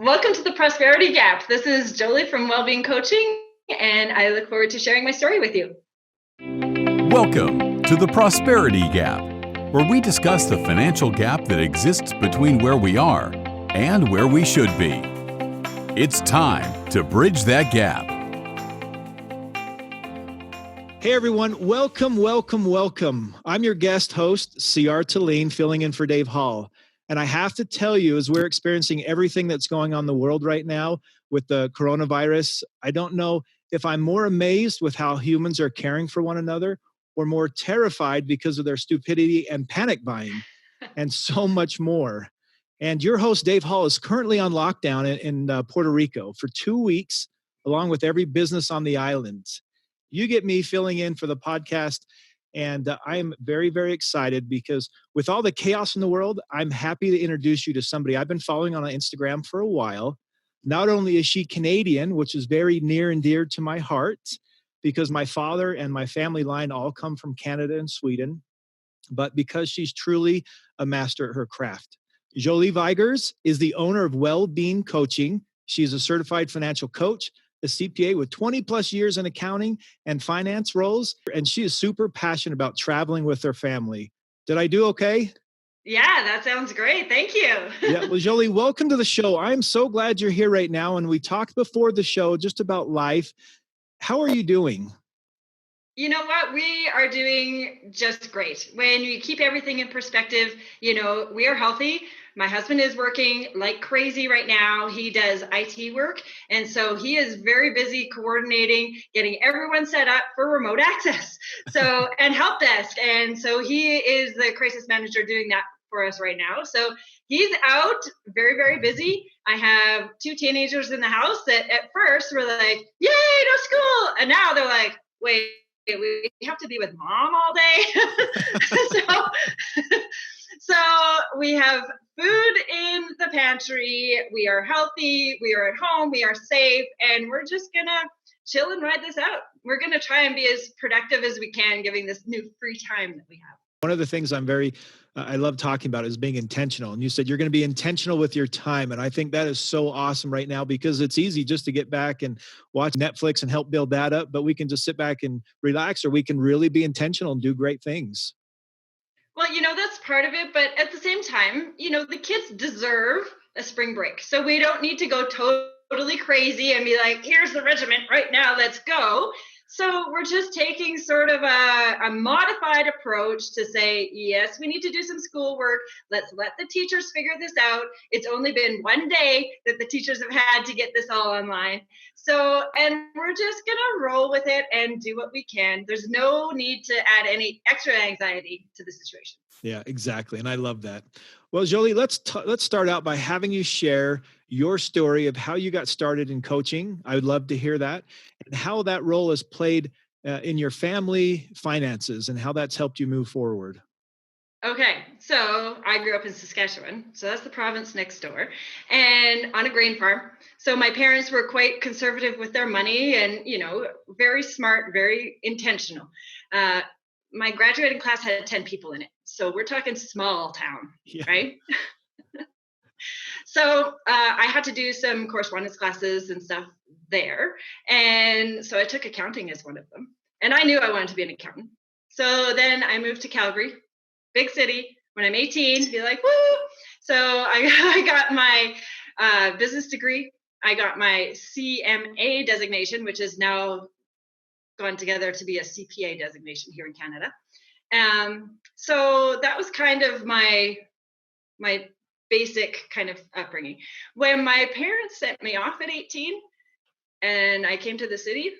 Welcome to the Prosperity Gap. This is Jolie from Wellbeing Coaching, and I look forward to sharing my story with you. Welcome to the Prosperity Gap, where we discuss the financial gap that exists between where we are and where we should be. It's time to bridge that gap. Hey everyone, welcome. I'm your guest host, C.R. Talene, filling in for Dave Hall. And I have to tell you, as we're experiencing everything that's going on in the world right now with the coronavirus, I don't know if I'm more amazed with how humans are caring for one another or more terrified because of their stupidity and panic buying and so much more. And your host, Dave Hall, is currently on lockdown in Puerto Rico for 2 weeks, along with every business on the island. You get me filling in for the podcast. And I am very, very excited because with all the chaos in the world, I'm happy to introduce you to somebody I've been following on Instagram for a while. Not only is she Canadian, which is very near and dear to my heart, because my father and my family line all come from Canada and Sweden, but because she's truly a master at her craft. Jolie Viguers is the owner of Wellbeing Coaching. She's a certified financial coach, a CPA with 20 plus years in accounting and finance roles, and she is super passionate about traveling with her family. Did I do okay? Yeah, that sounds great. Thank you. Yeah, well, Jolie, welcome to the show. I'm so glad you're here right now. And we talked before the show just about life. How are you doing? You know what? We are doing just great. When you keep everything in perspective, we are healthy. My husband is working like crazy right now. He does IT work. And so he is very busy coordinating, getting everyone set up for remote access. And help desk. And so he is the crisis manager doing that for us right now. So he's out, very, very busy. I have 2 teenagers in the house that at first were like, yay, no school. And now they're like, wait, we have to be with mom all day. So we have food in the pantry. We are healthy. We are at home. We are safe. And we're just going to chill and ride this out. We're going to try and be as productive as we can, giving this new free time that we have. One of the things I love talking about is being intentional. And you said you're going to be intentional with your time. And I think that is so awesome right now because it's easy just to get back and watch Netflix and help build that up. But we can just sit back and relax, or we can really be intentional and do great things. Well, that's part of it. But at the same time, the kids deserve a spring break. So we don't need to go totally crazy and be like, here's the regiment right now, let's go. So we're just taking sort of a modified approach to say, yes, we need to do some schoolwork. Let's let the teachers figure this out. It's only been 1 day that the teachers have had to get this all online. And we're just going to roll with it and do what we can. There's no need to add any extra anxiety to the situation. Yeah, exactly. And I love that. Well, Jolie, let's start out by having you share your story of how you got started in coaching. I would love to hear that, and how that role has played in your family finances and how that's helped you move forward. Okay, so I grew up in Saskatchewan, so that's the province next door, and on a grain farm. So my parents were quite conservative with their money and, very smart, very intentional. My graduating class had 10 people in it. So we're talking small town, yeah. Right? So I had to do some correspondence classes and stuff there. And so I took accounting as one of them. And I knew I wanted to be an accountant. So then I moved to Calgary, big city, when I'm 18, be like, woo! So I got my business degree. I got my CMA designation, which is now gone together to be a CPA designation here in Canada. So that was kind of my basic kind of upbringing. When my parents sent me off at 18 and I came to the city,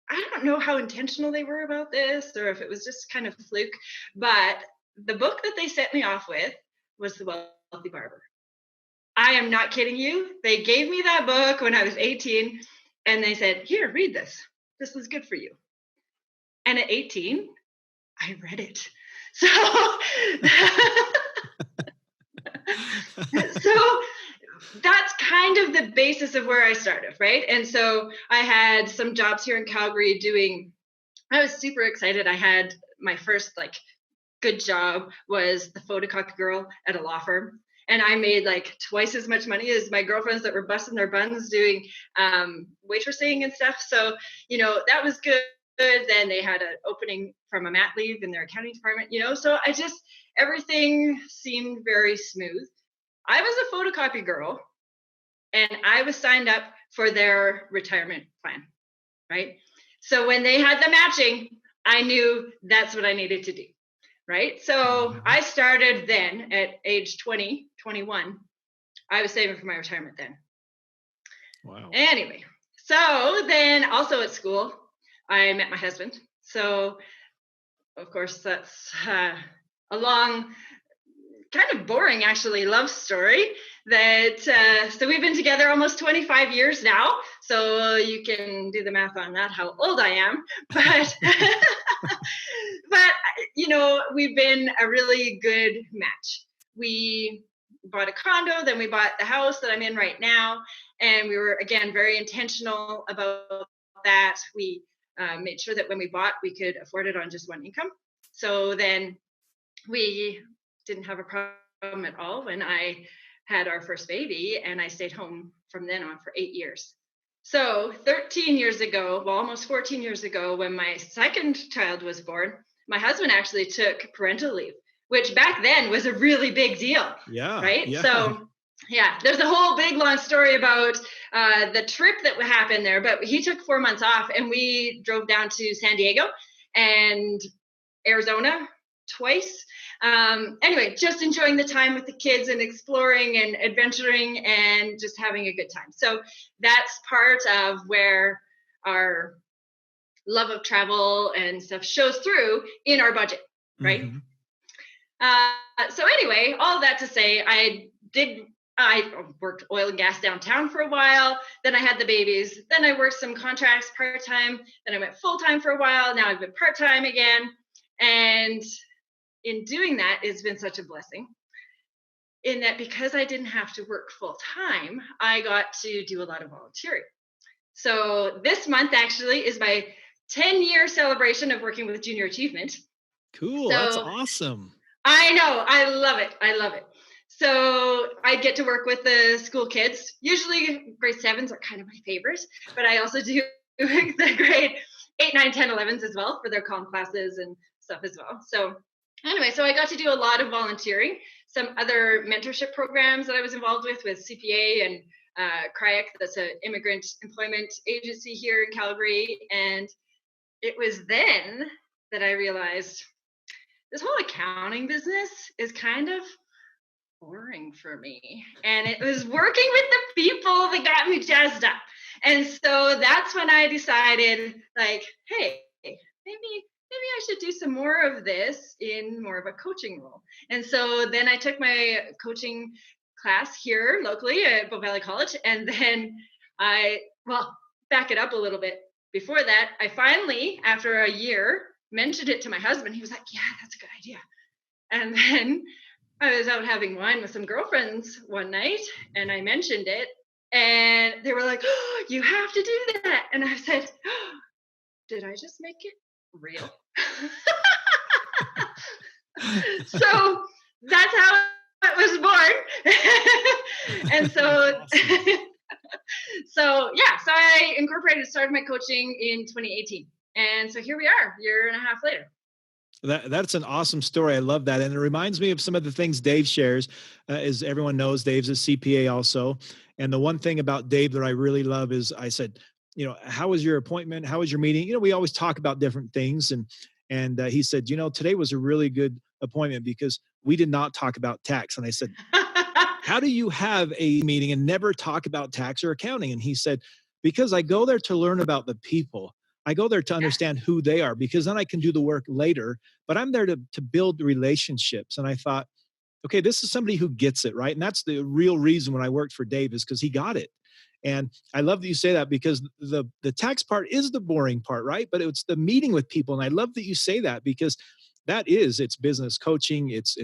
I don't know how intentional they were about this or if it was just kind of fluke, but the book that they sent me off with was The Wealthy Barber. I am not kidding you. They gave me that book when I was 18 and they said, here, read this. This was good for you. And at 18, I read it. So, that's kind of the basis of where I started, right? And so I had some jobs here in Calgary I was super excited. I had my first good job was the photocopy girl at a law firm. and I made like twice as much money as my girlfriends that were busting their buns doing waitressing and stuff. So, that was good. Then they had an opening from a mat leave in their accounting department, so everything seemed very smooth. I was a photocopy girl, and I was signed up for their retirement plan, right? So when they had the matching, I knew that's what I needed to do, right? So I started then at age 20, 21. I was saving for my retirement then. Wow. Anyway, so then also at school, I met my husband. So, of course, that's a long, kind of boring, actually, love story. So we've been together almost 25 years now. So you can do the math on that, how old I am. But, we've been a really good match. We bought a condo, then we bought the house that I'm in right now. And we were, again, very intentional about that. We made sure that when we bought, we could afford it on just one income. So then we didn't have a problem at all when I had our first baby, and I stayed home from then on for 8 years. So 13 years ago, well, almost 14 years ago, when my second child was born, my husband actually took parental leave, which back then was a really big deal. Yeah. Right. Yeah. So yeah, there's a whole big long story about the trip that happened there, but he took 4 months off, and we drove down to San Diego and Arizona twice. Anyway, just enjoying the time with the kids and exploring and adventuring and just having a good time. So that's part of where our love of travel and stuff shows through in our budget, right? So anyway, all that to say, I worked oil and gas downtown for a while. Then I had the babies. Then I worked some contracts part-time. Then I went full-time for a while. Now I've been part-time again. And in doing that, it's been such a blessing in that because I didn't have to work full-time, I got to do a lot of volunteering. So this month actually is my 10-year celebration of working with Junior Achievement. Cool. So, that's awesome. I know. I love it. I love it. So I get to work with the school kids. Usually grade 7s are kind of my favorite, but I also do the grade 8, 9, 10, 11s as well for their comm classes and stuff as well. So anyway, so I got to do a lot of volunteering, some other mentorship programs that I was involved with CPA and CRIAC, that's an immigrant employment agency here in Calgary. And it was then that I realized this whole accounting business is kind of boring for me. And it was working with the people that got me jazzed up. And so that's when I decided, like, hey, maybe I should do some more of this in more of a coaching role. And so then I took my coaching class here locally at Bow Valley College. And then back it up a little bit. Before that, I finally, after a year, mentioned it to my husband. He was like, yeah, that's a good idea. And then I was out having wine with some girlfriends one night, and I mentioned it, and they were like, oh, you have to do that. And I said, oh, did I just make it real? So that's how it was born. And so, so I started my coaching in 2018. And so here we are, a year and a half later. That's an awesome story. I love that. And it reminds me of some of the things Dave shares. As everyone knows, Dave's a CPA also. And the one thing about Dave that I really love is I said, how was your appointment? How was your meeting? We always talk about different things. And he said, today was a really good appointment because we did not talk about tax. And I said, how do you have a meeting and never talk about tax or accounting? And he said, because I go there to learn about the people. I go there to understand who they are, because then I can do the work later, but I'm there to build relationships. And I thought, okay, this is somebody who gets it, right? And that's the real reason when I worked for Dave, is because he got it. And I love that you say that, because the tax part is the boring part, right? But it's the meeting with people. And I love that you say that, because it's business coaching. It's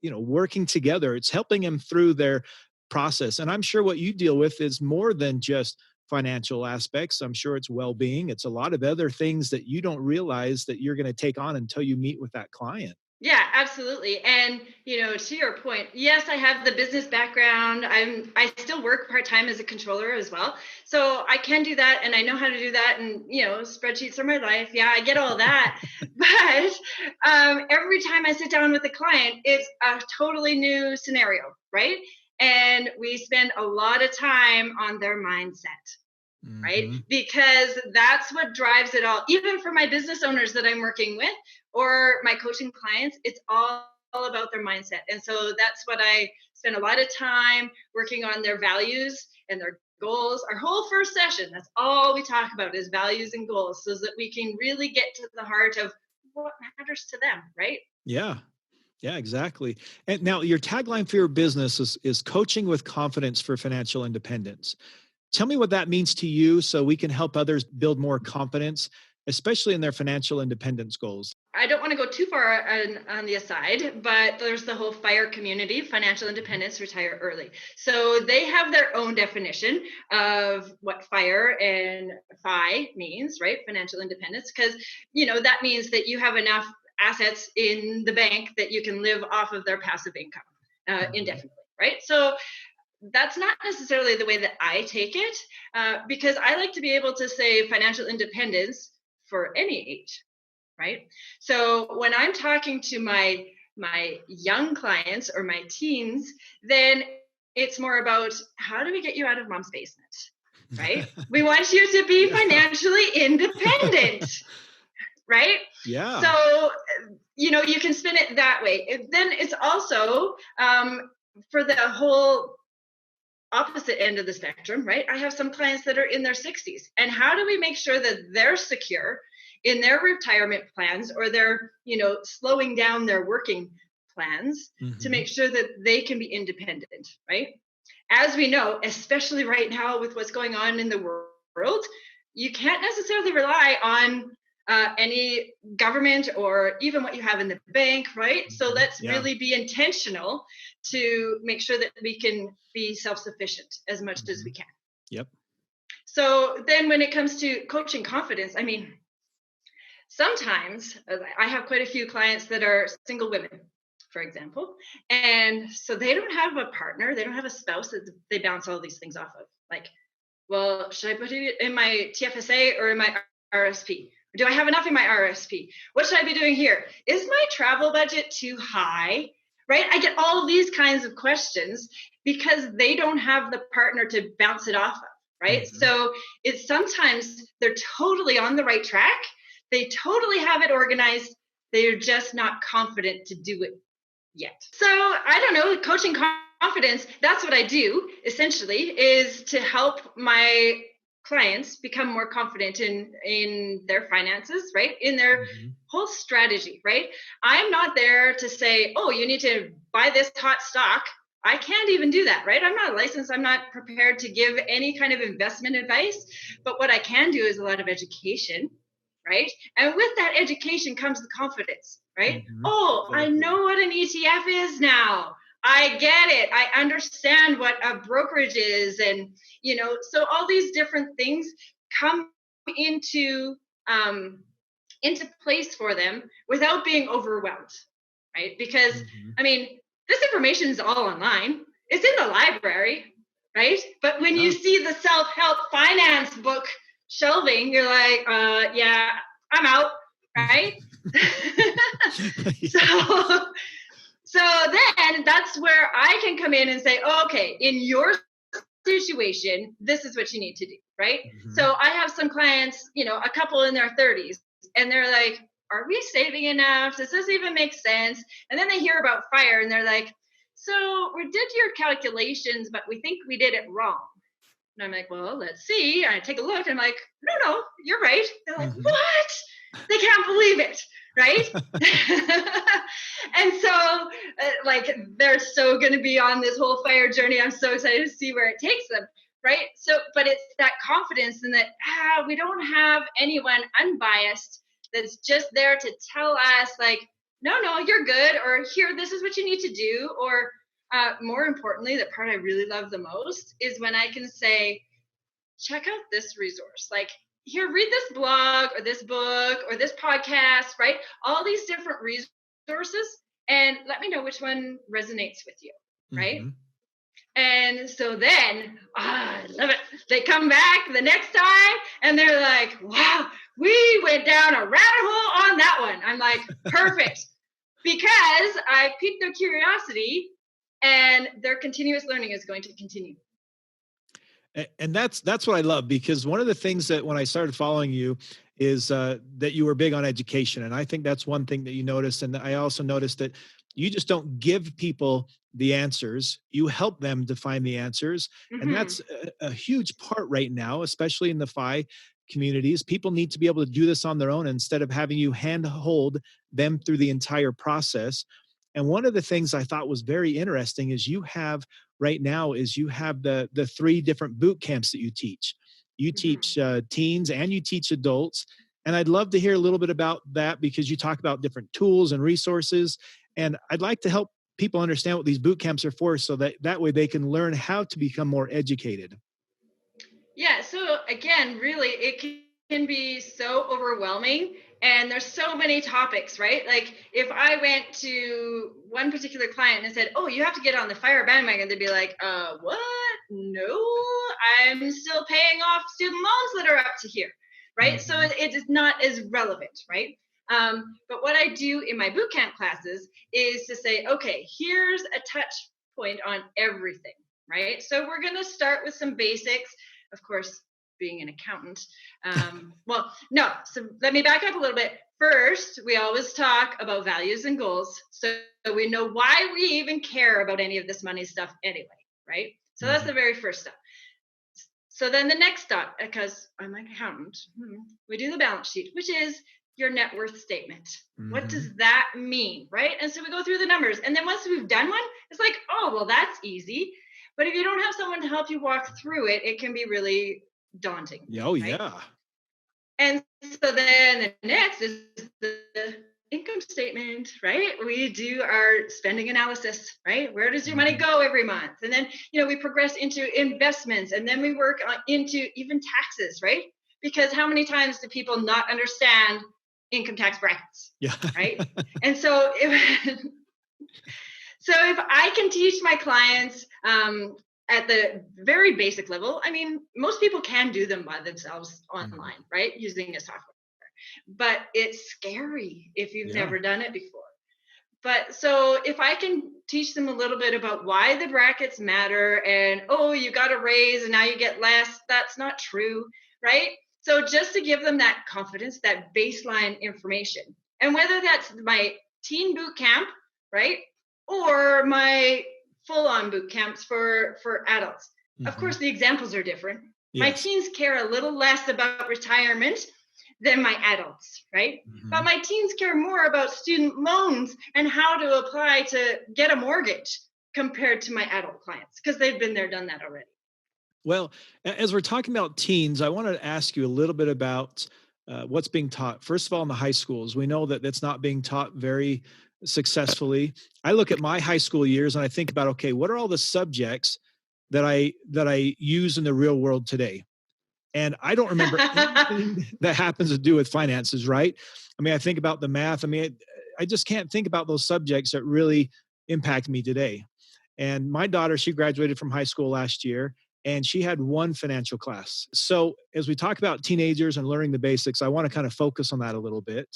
working together. It's helping them through their process. And I'm sure what you deal with is more than just financial aspects. I'm sure it's well-being. It's a lot of other things that you don't realize that you're going to take on until you meet with that client. Yeah, absolutely. And, to your point, yes, I have the business background. I still work part-time as a controller as well. So I can do that and I know how to do that. And, spreadsheets are my life. Yeah, I get all that. But every time I sit down with a client, it's a totally new scenario, right? And we spend a lot of time on their mindset, right? Mm-hmm. Because that's what drives it all. Even for my business owners that I'm working with or my coaching clients, it's all about their mindset. And so that's what I spend a lot of time working on, their values and their goals. Our whole first session, that's all we talk about is values and goals, so that we can really get to the heart of what matters to them, right? Yeah. Yeah, exactly. And now your tagline for your business is coaching with confidence for financial independence. Tell me what that means to you so we can help others build more confidence, especially in their financial independence goals. I don't want to go too far on the aside, but there's the whole FIRE community, financial independence, retire early. So they have their own definition of what FIRE and FI means, right? Financial independence, because, that means that you have enough assets in the bank that you can live off of their passive income indefinitely, right? So that's not necessarily the way that I take it, because I like to be able to say financial independence for any age, right? So when I'm talking to my young clients or my teens, then it's more about how do we get you out of mom's basement, right? We want you to be Yeah. financially independent, right? Yeah. So, you can spin it that way. Then it's also for the whole opposite end of the spectrum, right? I have some clients that are in their 60s. And how do we make sure that they're secure in their retirement plans, or they're, slowing down their working plans to Mm-hmm. make sure that they can be independent, right? As we know, especially right now with what's going on in the world, you can't necessarily rely on any government or even what you have in the bank, right? So let's Yeah. really be intentional to make sure that we can be self-sufficient as much as Mm-hmm. we can. Yep. So then when it comes to coaching confidence, I mean, sometimes I have quite a few clients that are single women, for example. And so they don't have a partner, they don't have a spouse that they bounce all these things off of. Like, well, should I put it in my TFSA or in my RSP? Do I have enough in my RSP? What should I be doing here? Is my travel budget too high? Right? I get all of these kinds of questions because they don't have the partner to bounce it off of. Right? Mm-hmm. So it's sometimes they're totally on the right track. They totally have it organized. They're just not confident to do it yet. So I don't know, coaching confidence, that's what I do essentially, is to help my clients become more confident in their finances, right? In their Mm-hmm. whole strategy, right? I'm not there to say, oh, you need to buy this hot stock. I can't even do that, right? I'm not licensed. I'm not prepared to give any kind of investment advice. But what I can do is a lot of education, right? And with that education comes the confidence, right? Mm-hmm. Oh, I Exactly. know what an ETF is now. I get it. I understand what a brokerage is. And, so all these different things come into um, into place for them without being overwhelmed, right? Because, Mm-hmm. I mean, this information is all online. It's in the library, right? But when Yeah. you see the self-help finance book shelving, you're like, yeah, I'm out, right? Yeah. so so then that's where I can come in and say, oh, okay, in your situation, this is what you need to do, right? Mm-hmm. So I have some clients, a couple in their 30s, and they're like, are we saving enough? Does this even make sense? And then they hear about FIRE and they're like, so we did your calculations, but we think we did it wrong. And I'm like, well, let's see. And I take a look and I'm like, no, you're right. They're like, Mm-hmm. what? They can't believe it, right? And so, they're so going to be on this whole FIRE journey. I'm so excited to see where it takes them, right? So, but it's that confidence in that we don't have anyone unbiased that's just there to tell us, like, no, you're good, or here, this is what you need to do, or more importantly, the part I really love the most is when I can say, check out this resource. Like, here, read this blog or this book or this podcast, right? All these different resources and let me know which one resonates with you, right? Mm-hmm. And so then, I love it. They come back the next time and they're like, wow, we went down a rabbit hole on that one. I'm like, perfect. Because I piqued their curiosity and their continuous learning is going to continue. And that's what I love, because one of the things that when I started following you is that you were big on education. And I think that's one thing that you noticed. And I also noticed that you just don't give people the answers. You help them to find the answers. And Mm-hmm. that's a huge part right now, especially in the FI communities. People need to be able to do this on their own instead of having you handhold them through the entire process. And one of the things I thought was very interesting is you have right now is you have the three different boot camps that you teach. You teach teens and you teach adults. And I'd love to hear a little bit about that, because you talk about different tools and resources. And I'd like to help people understand what these boot camps are for, so that way they can learn how to become more educated. Yeah, so again, really, it can be so overwhelming, and there's so many topics, right? Like if I went to one particular client and said, "Oh, you have to get on the fire bandwagon," they'd be like, what? No, I'm still paying off student loans that are up to here, right? So Mhm. it is not as relevant, right? But what I do in my bootcamp classes is to say, okay, here's a touch point on everything, right? So we're going to start with some basics, of course, being an accountant. Well, no, so let me back up a little bit. First, we always talk about values and goals, so we know why we even care about any of this money stuff anyway, right? So that's the Mhm. very first step. So then the next step, because I'm an accountant, we do the balance sheet, which is your net worth statement. What Mhm. does that mean, right? And so we go through the numbers. And then once we've done one, it's like, oh, well, that's easy. But if you don't have someone to help you walk through it, it can be really daunting, Yeah, oh right? yeah. And so then the next is the income statement, right? We do our spending analysis, right? Where does your money Mhm. go every month? And then, we progress into investments, and then we work into even taxes, right? Because how many times do people not understand income tax brackets, Yeah. right? And so if I can teach my clients at the very basic level, I mean, most people can do them by themselves Mhm. online, right? Using a software. But it's scary if you've Yeah. never done it before. But so if I can teach them a little bit about why the brackets matter and, oh, you got a raise and now you get less, that's not true, right? So just to give them that confidence, that baseline information. And whether that's my teen boot camp, right? Or my full-on boot camps for adults. Of Mhm. course, the examples are different. My Yes. teens care a little less about retirement than my adults, right? But Mhm. my teens care more about student loans and how to apply to get a mortgage compared to my adult clients because they've been there, done that already. Well, as we're talking about teens, I want to ask you a little bit about what's being taught. First of all, in the high schools, we know that that's not being taught very successfully. I look at my high school years and I think about, okay, what are all the subjects that I use in the real world today? And I don't remember anything that happens to do with finances, right? I mean, I think about the math. I mean, I just can't think about those subjects that really impact me today. And my daughter, she graduated from high school last year and she had one financial class. So, as we talk about teenagers and learning the basics, I want to kind of focus on that a little bit.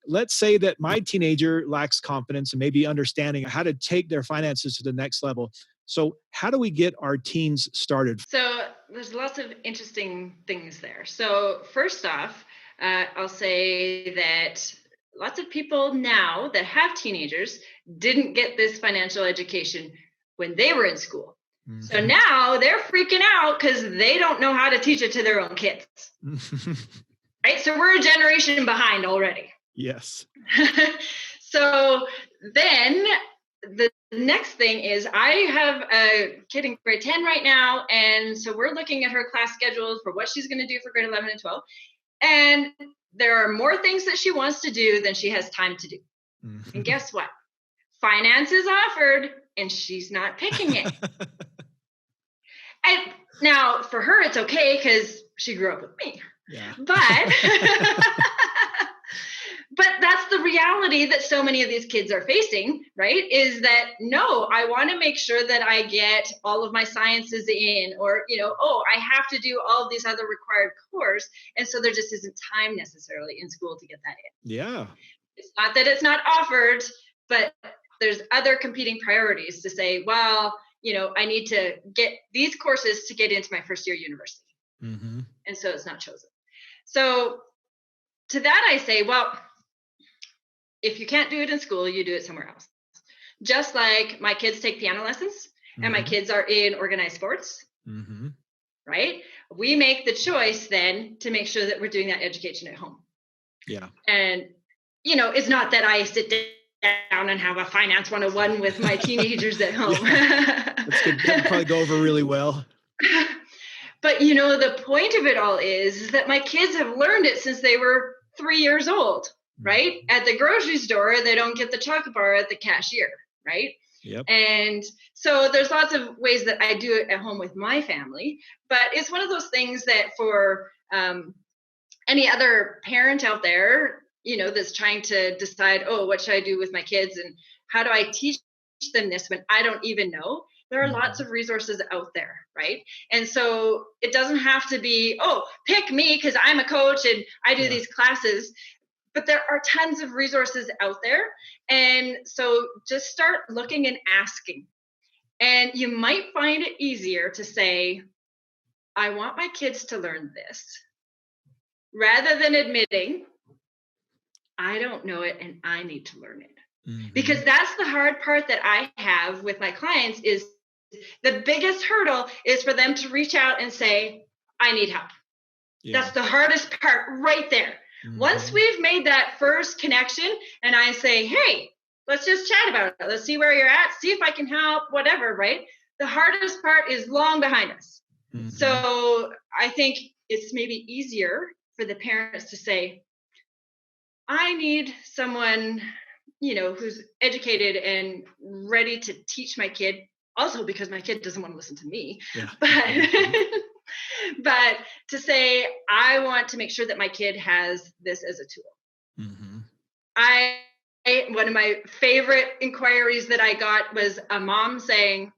Let's say that my teenager lacks confidence and maybe understanding how to take their finances to the next level. So, how do we get our teens started? So there's lots of interesting things there. So first off, I'll say that lots of people now that have teenagers didn't get this financial education when they were in school. So Mhm. now they're freaking out because they don't know how to teach it to their own kids. Right? So we're a generation behind already. Yes. So then the next thing is I have a kid in grade 10 right now. And so we're looking at her class schedules for what she's going to do for grade 11 and 12. And there are more things that she wants to do than she has time to do. And Mhm. guess what? Finance is offered and she's not picking it. And now for her, it's okay because she grew up with me. Yeah. But but that's the reality that so many of these kids are facing, right? Is that, no, I want to make sure that I get all of my sciences in, or, oh, I have to do all of these other required cores. And so there just isn't time necessarily in school to get that in. Yeah. It's not that it's not offered, but there's other competing priorities to say, well, I need to get these courses to get into my first year university. Mm-hmm. And so it's not chosen. So to that, I say, well, if you can't do it in school, you do it somewhere else. Just like my kids take piano lessons, mm-hmm. and my kids are in organized sports, mm-hmm. right? We make the choice then to make sure that we're doing that education at home. Yeah. And, it's not that I sit down and have a finance 101 with my teenagers at home. That's good. That would probably go over really well. But, the point of it all is that my kids have learned it since they were 3 years old. Right? At the grocery store, they don't get the chocolate bar at the cashier, right? Yep. And so there's lots of ways that I do it at home with my family, but it's one of those things that for any other parent out there, that's trying to decide, oh, what should I do with my kids and how do I teach them this when I don't even know? There are lots of resources out there, right? And so it doesn't have to be, oh, pick me because I'm a coach and I do these classes. But there are tons of resources out there. And so just start looking and asking. And you might find it easier to say, I want my kids to learn this, rather than admitting, I don't know it and I need to learn it. Mm-hmm. Because that's the hard part that I have with my clients is the biggest hurdle is for them to reach out and say, I need help. Yeah. That's the hardest part right there. Mm-hmm. Once we've made that first connection and I say, hey, let's just chat about it. Let's see where you're at, see if I can help, whatever, right? The hardest part is long behind us. Mm-hmm. So I think it's maybe easier for the parents to say, I need someone, who's educated and ready to teach my kid. Also because my kid doesn't want to listen to me. Yeah. But to say, I want to make sure that my kid has this as a tool. Mm-hmm. One of my favorite inquiries that I got was a mom saying,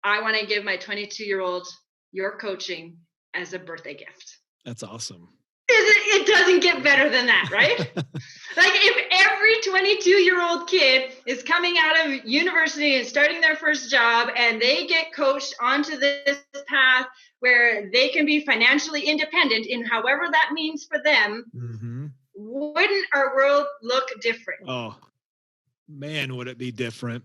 I want to give my 22-year-old your coaching as a birthday gift. That's awesome. It doesn't get better than that, right? Like if every 22-year-old kid is coming out of university and starting their first job and they get coached onto this path where they can be financially independent in however that means for them, mm-hmm. wouldn't our world look different? Oh, man, would it be different?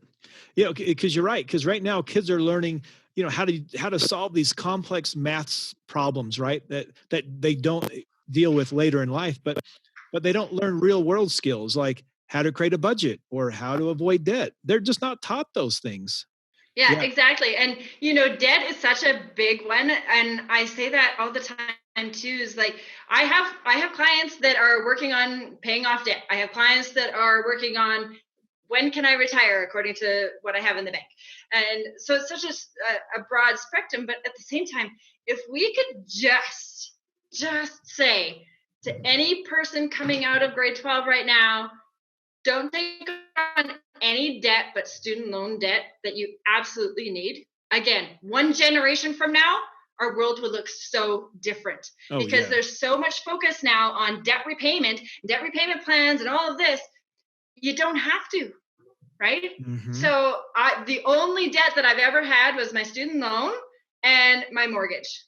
Because you're right. Because right now kids are learning, how to solve these complex maths problems, right? That they don't deal with later in life, but they don't learn real world skills like how to create a budget or how to avoid debt. They're just not taught those things. Yeah, exactly. And, debt is such a big one. And I say that all the time too, is like, I have clients that are working on paying off debt. I have clients that are working on when can I retire according to what I have in the bank. And so it's such a broad spectrum, but at the same time, if we could just say to any person coming out of grade 12 right now, don't take on any debt but student loan debt that you absolutely need. Again, one generation from now, our world would look so different because there's so much focus now on debt repayment plans and all of this. You don't have to, right? Mm-hmm. So the only debt that I've ever had was my student loan and my mortgage.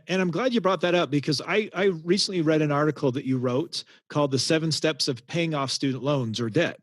And I'm glad you brought that up because I recently read an article that you wrote called The 7 Steps of Paying Off Student Loans or Debt.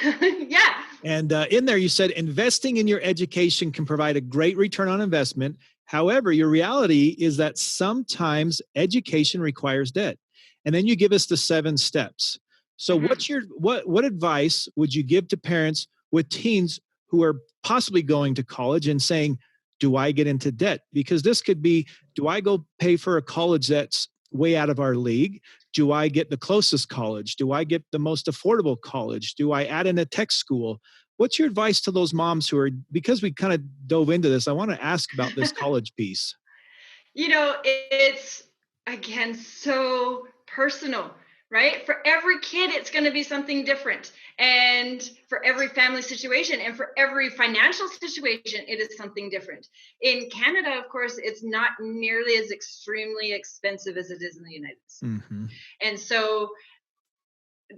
Yeah. And in there you said, investing in your education can provide a great return on investment. However, your reality is that sometimes education requires debt. And then you give us the 7 steps. So what advice would you give to parents with teens who are possibly going to college and saying, do I get into debt? Because this could be, do I go pay for a college that's way out of our league? Do I get the closest college? Do I get the most affordable college? Do I add in a tech school? What's your advice to those moms who are, because we kind of dove into this, I want to ask about this college piece. It's, again, so personal. right? For every kid, it's going to be something different. And for every family situation and for every financial situation, it is something different. In Canada, of course, it's not nearly as extremely expensive as it is in the United States. Mm-hmm. And so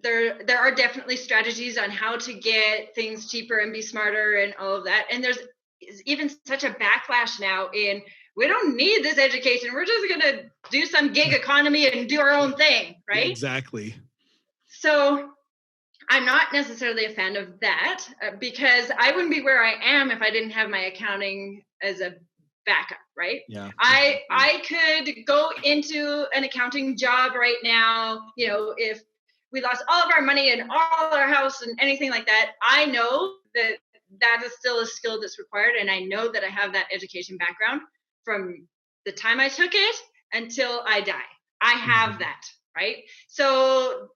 there are definitely strategies on how to get things cheaper and be smarter and all of that. And there's even such a backlash now in, we don't need this education. We're just going to do some gig economy and do our own thing, right? Exactly. So I'm not necessarily a fan of that because I wouldn't be where I am if I didn't have my accounting as a backup, right? Yeah. I could go into an accounting job right now, if we lost all of our money and all our house and anything like that. I know that is still a skill that's required. And I know that I have that education background from the time I took it until I die. I have that, right? So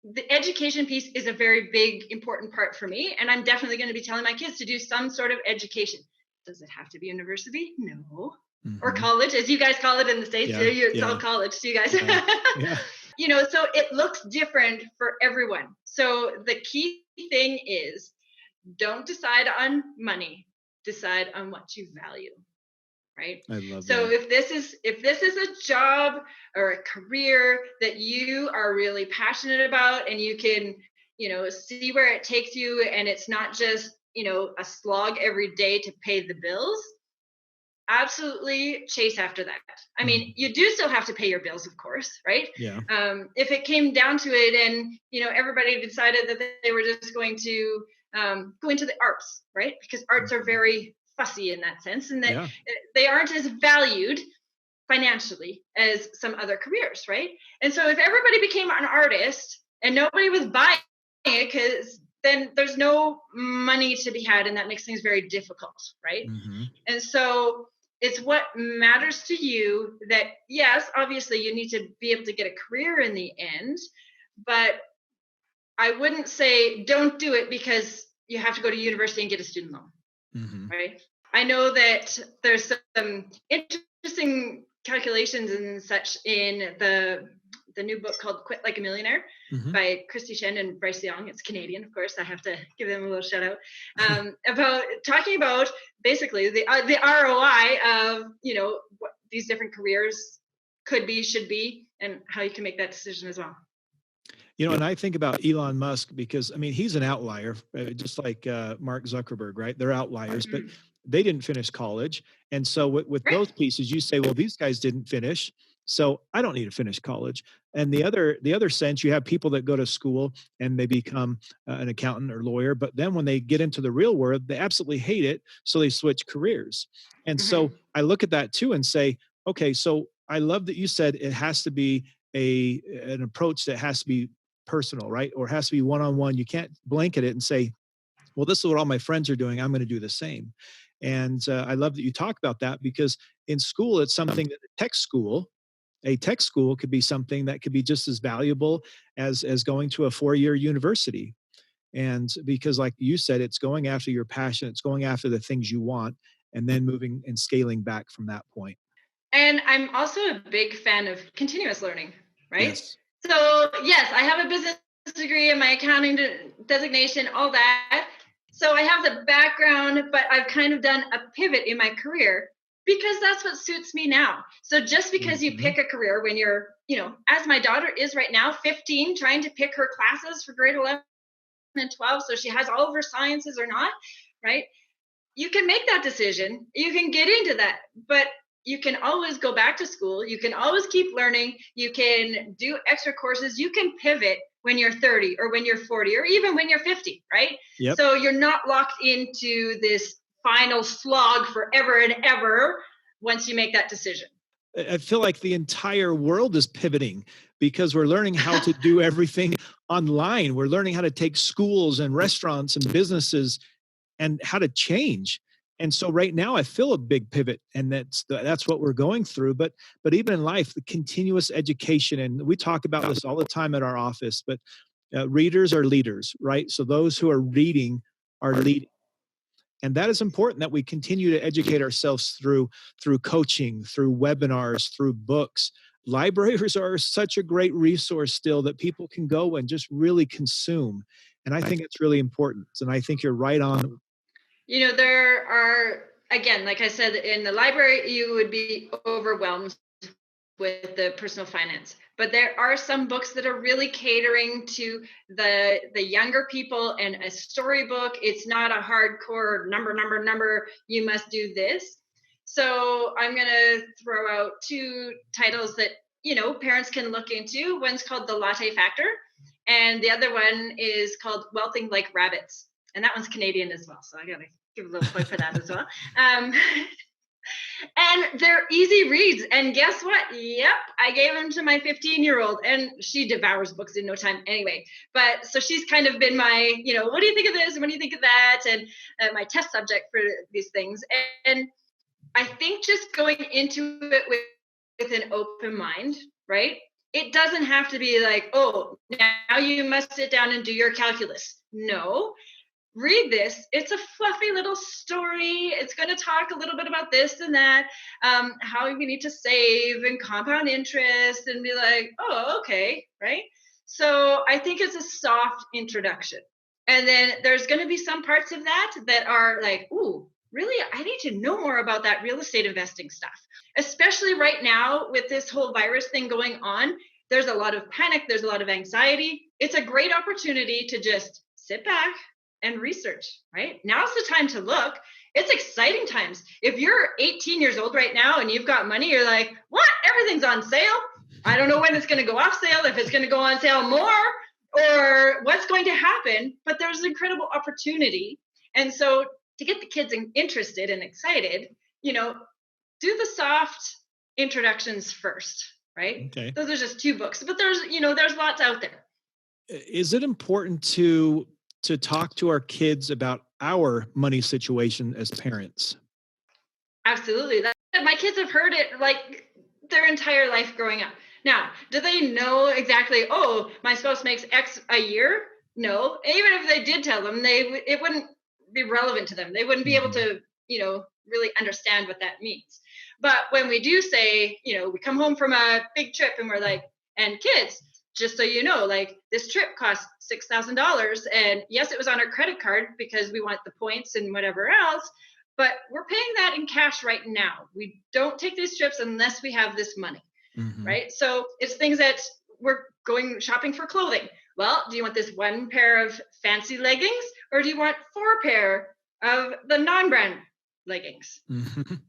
the education piece is a very big, important part for me. And I'm definitely going to be telling my kids to do some sort of education. Does it have to be university? No. Or college, as you guys call it in the States. It's all college to you guys. So it looks different for everyone. So the key thing is, don't decide on money, decide on what you value. Right. I love so that. if this is a job or a career that you are really passionate about and you can, see where it takes you, and it's not just, a slog every day to pay the bills, absolutely chase after that. I mean, you do still have to pay your bills, of course, right? Yeah. If it came down to it and, everybody decided that they were just going to go into the arts, right? Because arts are very fussy in that sense, and that they aren't as valued financially as some other careers, right? And so if everybody became an artist and nobody was buying it, because then there's no money to be had, and that makes things very difficult, right? And so it's what matters to you. That, yes, obviously you need to be able to get a career in the end, but I wouldn't say don't do it because you have to go to university and get a student loan, right? I know that there's some interesting calculations and such in the new book called Quit Like a Millionaire by Christy Shen and Bryce Young. It's Canadian, of course. I have to give them a little shout out about talking about basically the ROI of, what these different careers could be, should be, and how you can make that decision as well. And I think about Elon Musk because, I mean, he's an outlier, just like Mark Zuckerberg, right? They're outliers, but they didn't finish college. And so with those pieces, you say, well, these guys didn't finish, so I don't need to finish college. And the other sense, you have people that go to school and they become an accountant or lawyer, but then when they get into the real world, they absolutely hate it, so they switch careers. And so I look at that too and say, okay, so I love that you said it has to be an approach that has to be personal, right? Or has to be one-on-one. You can't blanket it and say, well, this is what all my friends are doing, I'm going to do the same. And I love that you talk about that, because in school, it's something that a tech school could be something that could be just as valuable as going to a 4-year university. And because like you said, it's going after your passion, it's going after the things you want, and then moving and scaling back from that point. And I'm also a big fan of continuous learning, right? Yes. So yes, I have a business degree and my accounting designation, all that. So I have the background, but I've kind of done a pivot in my career because that's what suits me now. So just because you pick a career when you're, as my daughter is right now, 15, trying to pick her classes for grade 11 and 12, so she has all of her sciences or not, right? You can make that decision. You can get into that, but you can always go back to school. You can always keep learning. You can do extra courses. You can pivot when you're 30 or when you're 40 or even when you're 50, right? Yep. So you're not locked into this final slog forever and ever once you make that decision. I feel like the entire world is pivoting because we're learning how to do everything online. We're learning how to take schools and restaurants and businesses and how to change. And so right now I feel a big pivot, and that's what we're going through. But even in life, the continuous education, and we talk about this all the time at our office, but readers are leaders, right? So those who are reading are leading. And that is important, that we continue to educate ourselves through coaching, through webinars, through books, libraries are such a great resource still that people can go and just really consume. And I think it's really important. And I think you're right on. There are, again, like I said, in the library, you would be overwhelmed with the personal finance, but there are some books that are really catering to the younger people, and a storybook, it's not a hardcore number, you must do this. So I'm going to throw out two titles that parents can look into. One's called The Latte Factor, and the other one is called Wealthing Like Rabbits, and that one's Canadian as well, so I gotta give a little plug for that as well. And they're easy reads. And guess what? Yep, I gave them to my 15-year-old, and she devours books in no time anyway. But so she's kind of been my, what do you think of this? What do you think of that? And my test subject for these things. And I think just going into it with an open mind, right? It doesn't have to be like, oh, now you must sit down and do your calculus. No. Read this. It's a fluffy little story. It's going to talk a little bit about this and that, how you need to save and compound interest, and be like, oh, okay, right? So I think it's a soft introduction. And then there's going to be some parts of that are like, ooh, really, I need to know more about that real estate investing stuff. Especially right now with this whole virus thing going on, there's a lot of panic, there's a lot of anxiety. It's a great opportunity to just sit back and research, right? Now's the time to look. It's exciting times. If you're 18 years old right now and you've got money, you're like, what? Everything's on sale. I don't know when it's going to go off sale, if it's going to go on sale more, or what's going to happen, but there's an incredible opportunity. And so to get the kids interested and excited, do the soft introductions first, right? Okay. Those are just two books, but there's lots out there. Is it important to talk to our kids about our money situation as parents? Absolutely. My kids have heard it like their entire life growing up. Now, do they know exactly, oh, my spouse makes X a year? No. Even if they did tell them, it wouldn't be relevant to them. They wouldn't be able to, really understand what that means. But when we do say, we come home from a big trip and we're like, and kids, just so you know, like this trip cost $6,000, and yes, it was on our credit card because we want the points and whatever else, but we're paying that in cash right now. We don't take these trips unless we have this money, right? So it's things that we're going shopping for clothing. Well, do you want this one pair of fancy leggings, or do you want 4 pair of the non-brand leggings,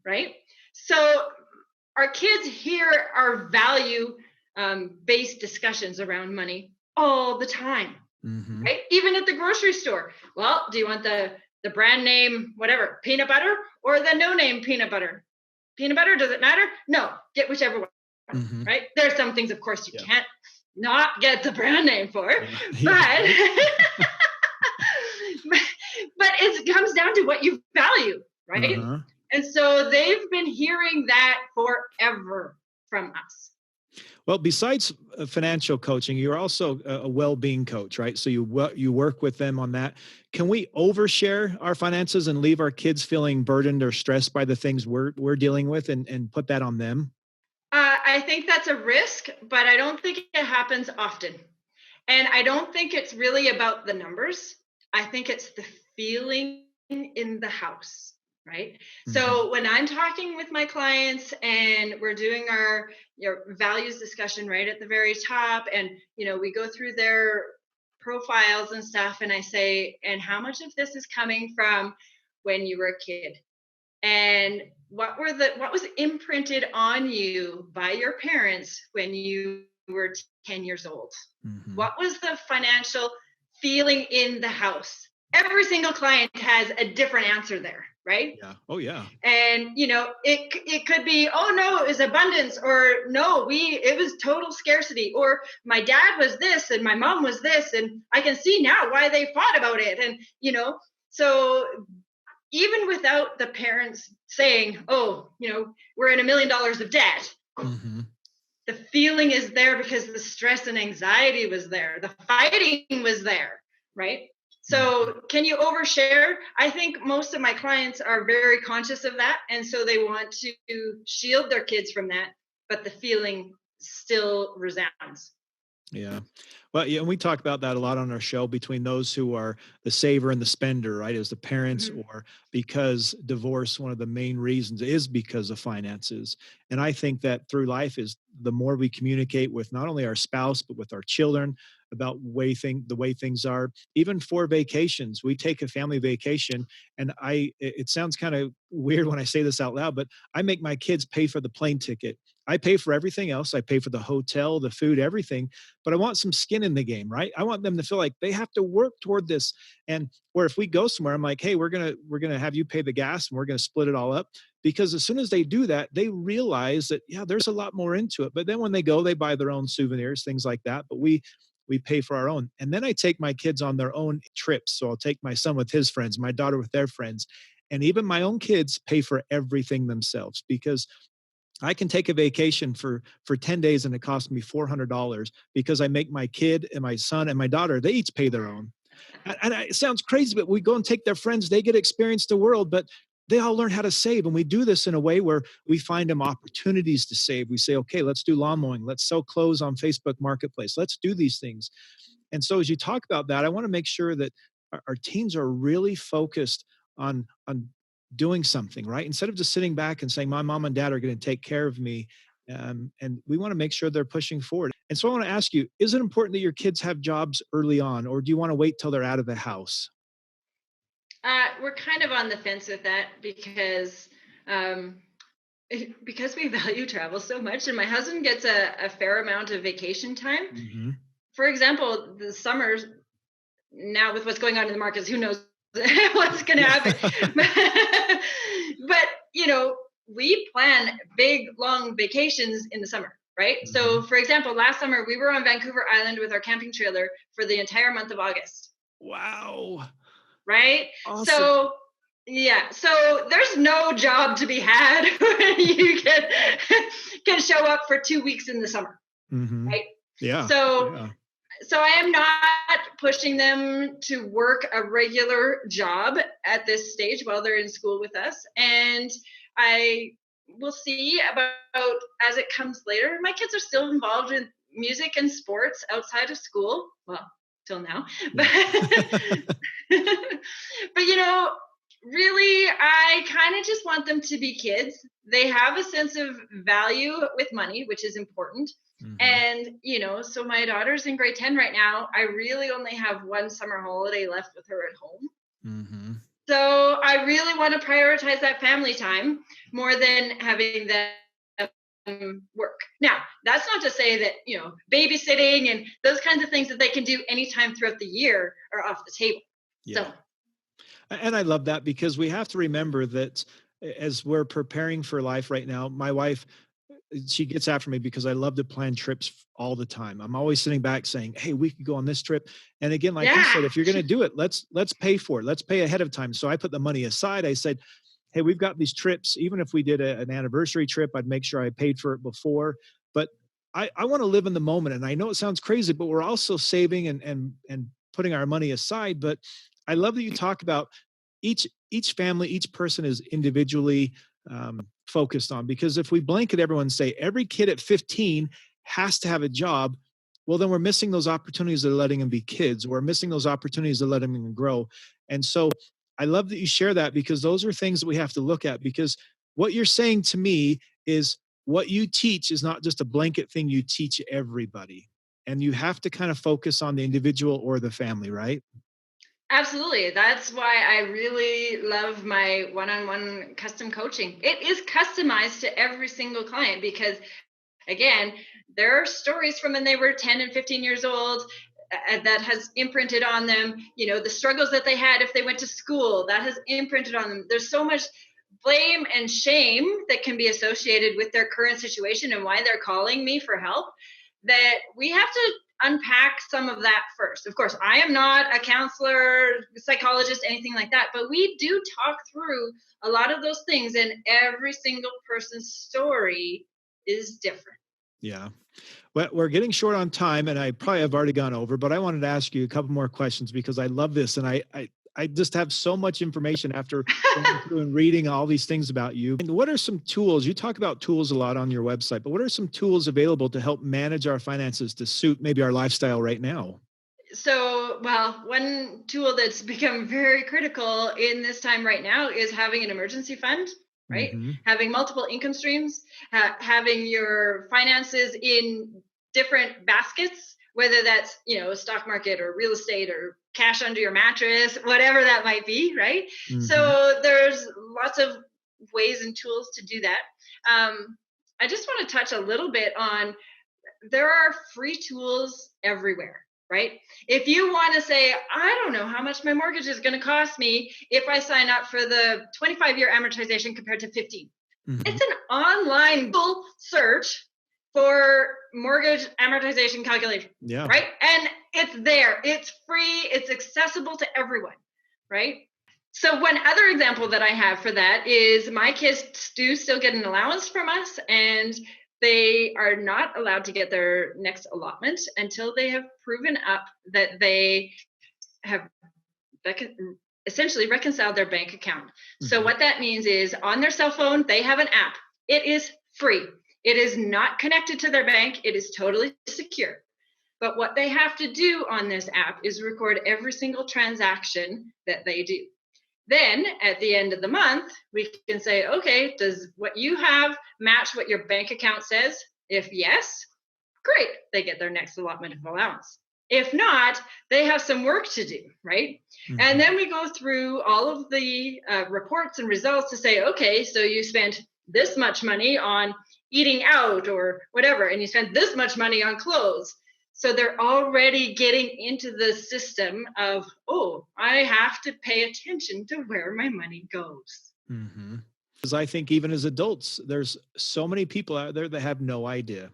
right? So our kids hear our value based discussions around money all the time, right? Even at the grocery store. Well, do you want the brand name, whatever, peanut butter, or the no name peanut butter? Peanut butter, does it matter? No, get whichever one, right? There's some things, of course, you can't not get the brand name for, but but it comes down to what you value, right? And so they've been hearing that forever from us. Well, besides financial coaching, you're also a well-being coach, right? So you work with them on that. Can we overshare our finances and leave our kids feeling burdened or stressed by the things we're dealing with, and put that on them? I think that's a risk, but I don't think it happens often. And I don't think it's really about the numbers. I think it's the feeling in the house, right? So when I'm talking with my clients and we're doing our values discussion right at the very top, and we go through their profiles and stuff, and I say, and how much of this is coming from when you were a kid? And what was imprinted on you by your parents when you were 10 years old? What was the financial feeling in the house? Every single client has a different answer there, right? Yeah. Oh, yeah. And it could be, oh no, it was abundance, or no, it was total scarcity, or my dad was this and my mom was this, and I can see now why they fought about it. And so even without the parents saying, oh, we're in $1 million of debt, the feeling is there because the stress and anxiety was there. The fighting was there, right? So can you overshare? I think most of my clients are very conscious of that. And so they want to shield their kids from that, but the feeling still resounds. Yeah. Well, yeah, and we talk about that a lot on our show between those who are the saver and the spender, right? As the parents, Mhm. or because divorce, one of the main reasons is because of finances. And I think that through life is the more we communicate with not only our spouse, but with our children about the way things are, even for vacations. We take a family vacation, and it sounds kind of weird when I say this out loud, but I make my kids pay for the plane ticket. I pay for everything else. I pay for the hotel, the food, everything, but I want some skin in the game, right? I want them to feel like they have to work toward this. And where if we go somewhere, I'm like, hey, we're gonna have you pay the gas and we're gonna split it all up. Because as soon as they do that, they realize that yeah, there's a lot more into it. But then when they go, they buy their own souvenirs, things like that. But we pay for our own. And then I take my kids on their own trips. So I'll take my son with his friends, my daughter with their friends. And even my own kids pay for everything themselves, because I can take a vacation for 10 days and it costs me $400 because I make my kid and my son and my daughter, they each pay their own. And it sounds crazy, but we go and take their friends, they get to experience the world, but they all learn how to save. And we do this in a way where we find them opportunities to save. We say, okay, let's do lawn mowing. Let's sell clothes on Facebook Marketplace. Let's do these things. And so as you talk about that, I want to make sure that our teens are really focused on doing something, right? Instead of just sitting back and saying, my mom and dad are going to take care of me. And we want to make sure they're pushing forward. And so I want to ask you, is it important that your kids have jobs early on, or do you want to wait till they're out of the house? We're kind of on the fence with that um, because we value travel so much, and my husband gets a fair amount of vacation time. Hmm. For example, the summers now with what's going on in the markets, who knows what's going to happen? But we plan big long vacations in the summer, right? Hmm. So, for example, last summer we were on Vancouver Island with our camping trailer for the entire month of August, Wow. right? Awesome. So, yeah, so there's no job to be had when you can show up for 2 weeks in the summer, Hmm. right? Yeah. So Yeah. so I am not pushing them to work a regular job at this stage while they're in school with us. And I will see about as it comes later. My kids are still involved in music and sports outside of school. Well, till now. But but really I kind of just want them to be kids. They have a sense of value with money, which is important. Hmm. And, so my daughter's in grade 10 right now. I really only have one summer holiday left with her at home. Hmm. So I really want to prioritize that family time more than having them work. Now, that's not to say that, babysitting and those kinds of things that they can do anytime throughout the year are off the table. So, Yeah. And I love that, because we have to remember that as we're preparing for life right now, my wife, she gets after me because I love to plan trips all the time. I'm always sitting back saying, "Hey, we could go on this trip." And again, like you yeah. said, if you're going to do it, let's pay for it. Let's pay ahead of time. So I put the money aside. I said, "Hey, we've got these trips. Even if we did an anniversary trip, I'd make sure I paid for it before." But I want to live in the moment. And I know it sounds crazy, but we're also saving and putting our money aside. But I love that you talk about each family, each person is individually focused on. Because if we blanket everyone and say every kid at 15 has to have a job, well, then we're missing those opportunities that are letting them be kids. We're missing those opportunities that are letting them grow. And so I love that you share that, because those are things that we have to look at. Because what you're saying to me is what you teach is not just a blanket thing you teach everybody. And you have to kind of focus on the individual or the family, right? Absolutely. That's why I really love my one-on-one custom coaching. It is customized to every single client because, again, there are stories from when they were 10 and 15 years old that has imprinted on them. The struggles that they had if they went to school, that has imprinted on them. There's so much blame and shame that can be associated with their current situation and why they're calling me for help, that we have to unpack some of that first. Of course, I am not a counselor, psychologist, anything like that, but we do talk through a lot of those things, and every single person's story is different. Yeah. Well, we're getting short on time, and I probably have already gone over, but I wanted to ask you a couple more questions because I love this. And I just have so much information after going through and reading all these things about you. And what are some tools? You talk about tools a lot on your website, but what are some tools available to help manage our finances to suit maybe our lifestyle right now? So, well, one tool that's become very critical in this time right now is having an emergency fund, right? Hmm. Having multiple income streams, having your finances in different baskets, whether that's, a stock market or real estate or cash under your mattress, whatever that might be, right? Hmm. So there's lots of ways and tools to do that. I just want to touch a little bit on, there are free tools everywhere, right? If you want to say, I don't know how much my mortgage is going to cost me if I sign up for the 25-year amortization compared to 15. Hmm. It's an online Google search for mortgage amortization calculation, Yeah. right? And it's there. It's free. It's accessible to everyone, right? So one other example that I have for that is my kids do still get an allowance from us, and they are not allowed to get their next allotment until they have proven up that they have essentially reconciled their bank account. So Hmm. what that means is, on their cell phone, they have an app. It is free. It is not connected to their bank. It is totally secure. But what they have to do on this app is record every single transaction that they do. Then at the end of the month, we can say, okay, does what you have match what your bank account says? If yes, great, they get their next allotment of allowance. If not, they have some work to do, right? And Hmm. then we go through all of the reports and results to say, okay, so you spent this much money on eating out or whatever, and you spent this much money on clothes. So they're already getting into the system of, oh, I have to pay attention to where my money goes. Hmm. Because I think even as adults, there's so many people out there that have no idea.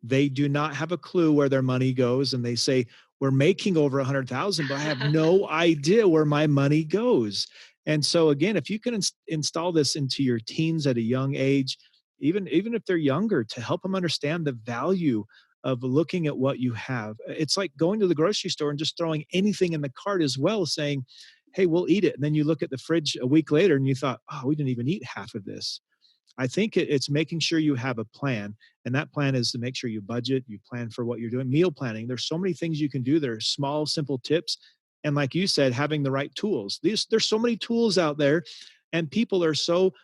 They do not have a clue where their money goes, and they say, we're making over 100,000, but I have no idea where my money goes. And so again, if you can install this into your teens at a young age, even if they're younger, to help them understand the value of looking at what you have. It's like going to the grocery store and just throwing anything in the cart as well, saying, hey, we'll eat it. And then you look at the fridge a week later and you thought, oh, we didn't even eat half of this. I think it's making sure you have a plan, and that plan is to make sure you budget, you plan for what you're doing. Meal planning. There's so many things you can do. There are small, simple tips, and like you said, having the right tools. There's so many tools out there, and people are so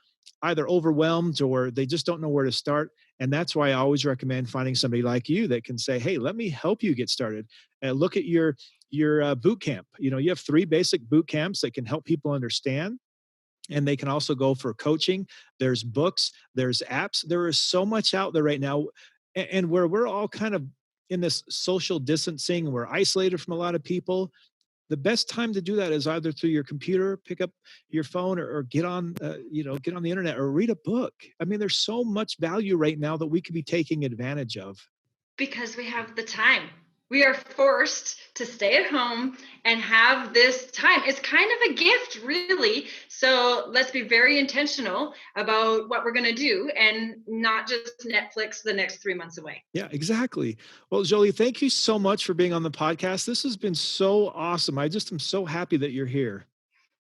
either overwhelmed or they just don't know where to start. And that's why I always recommend finding somebody like you that can say, "Hey, let me help you get started." Look at your boot camp. You have 3 basic boot camps that can help people understand, and they can also go for coaching. There's books, there's apps. There is so much out there right now. And where we're all kind of in this social distancing, we're isolated from a lot of people. The best time to do that is either through your computer, pick up your phone, or get on, get on the internet or read a book. I mean, there's so much value right now that we could be taking advantage of. Because we have the time. We are forced to stay at home and have this time. It's kind of a gift, really. So let's be very intentional about what we're going to do and not just Netflix the next 3 months away. Yeah, exactly. Well, Jolie, thank you so much for being on the podcast. This has been so awesome. I just am so happy that you're here.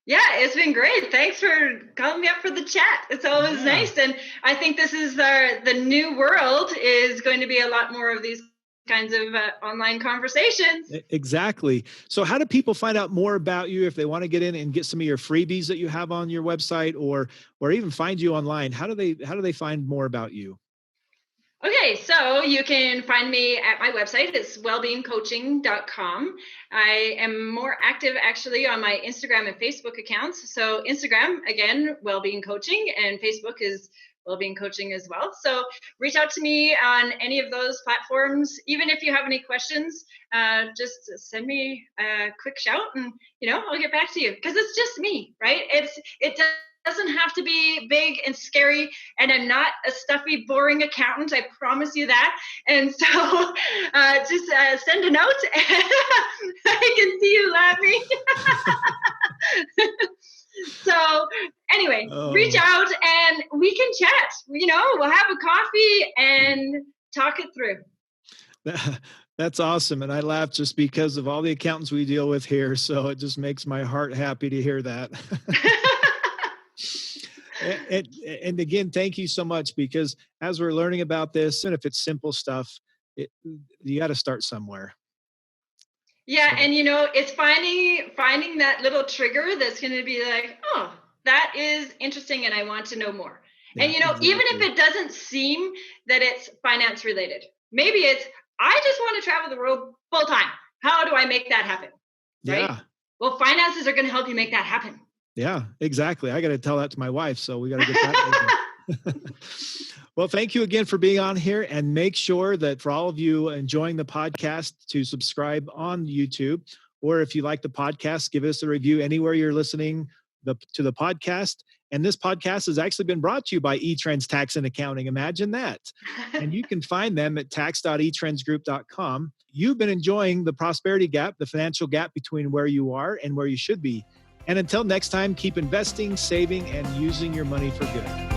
Yeah, it's been great. Thanks for calling me up for the chat. It's always Yeah. nice. And I think this is the new world is going to be a lot more of these kinds of online conversations. Exactly. So how do people find out more about you if they want to get in and get some of your freebies that you have on your website, or even find you online? How do they find more about you? Okay, so you can find me at my website. It's wellbeingcoaching.com. I am more active actually on my Instagram and Facebook accounts. So Instagram, again, Wellbeing Coaching, and Facebook is Wellbeing Coaching as well. So reach out to me on any of those platforms. Even if you have any questions, just send me a quick shout, and I'll get back to you, because it's just me, right? It doesn't have to be big and scary, and I'm not a stuffy, boring accountant. I promise you that. And so just send a note. I can see you laughing. So anyway, reach Oh, out and we can chat. We'll have a coffee and talk it through. That's awesome. And I laugh just because of all the accountants we deal with here. So it just makes my heart happy to hear that. And again, thank you so much, because as we're learning about this, and if it's simple stuff, it, you got to start somewhere. Yeah, and it's finding that little trigger that's going to be like, oh, that is interesting, and I want to know more. Yeah, And even if exactly. it doesn't seem that it's finance related, maybe it's I just want to travel the world full time. How do I make that happen? Right? Yeah. Well, finances are going to help you make that happen. Yeah, exactly. I got to tell that to my wife. So we got to get that moving. Well, thank you again for being on here, and make sure that for all of you enjoying the podcast to subscribe on YouTube, or if you like the podcast, give us a review anywhere you're listening to the podcast. And this podcast has actually been brought to you by eTrends Tax and Accounting. Imagine that. And you can find them at tax.etrendsgroup.com. You've been enjoying the prosperity gap, the financial gap between where you are and where you should be. And until next time, keep investing, saving, and using your money for good.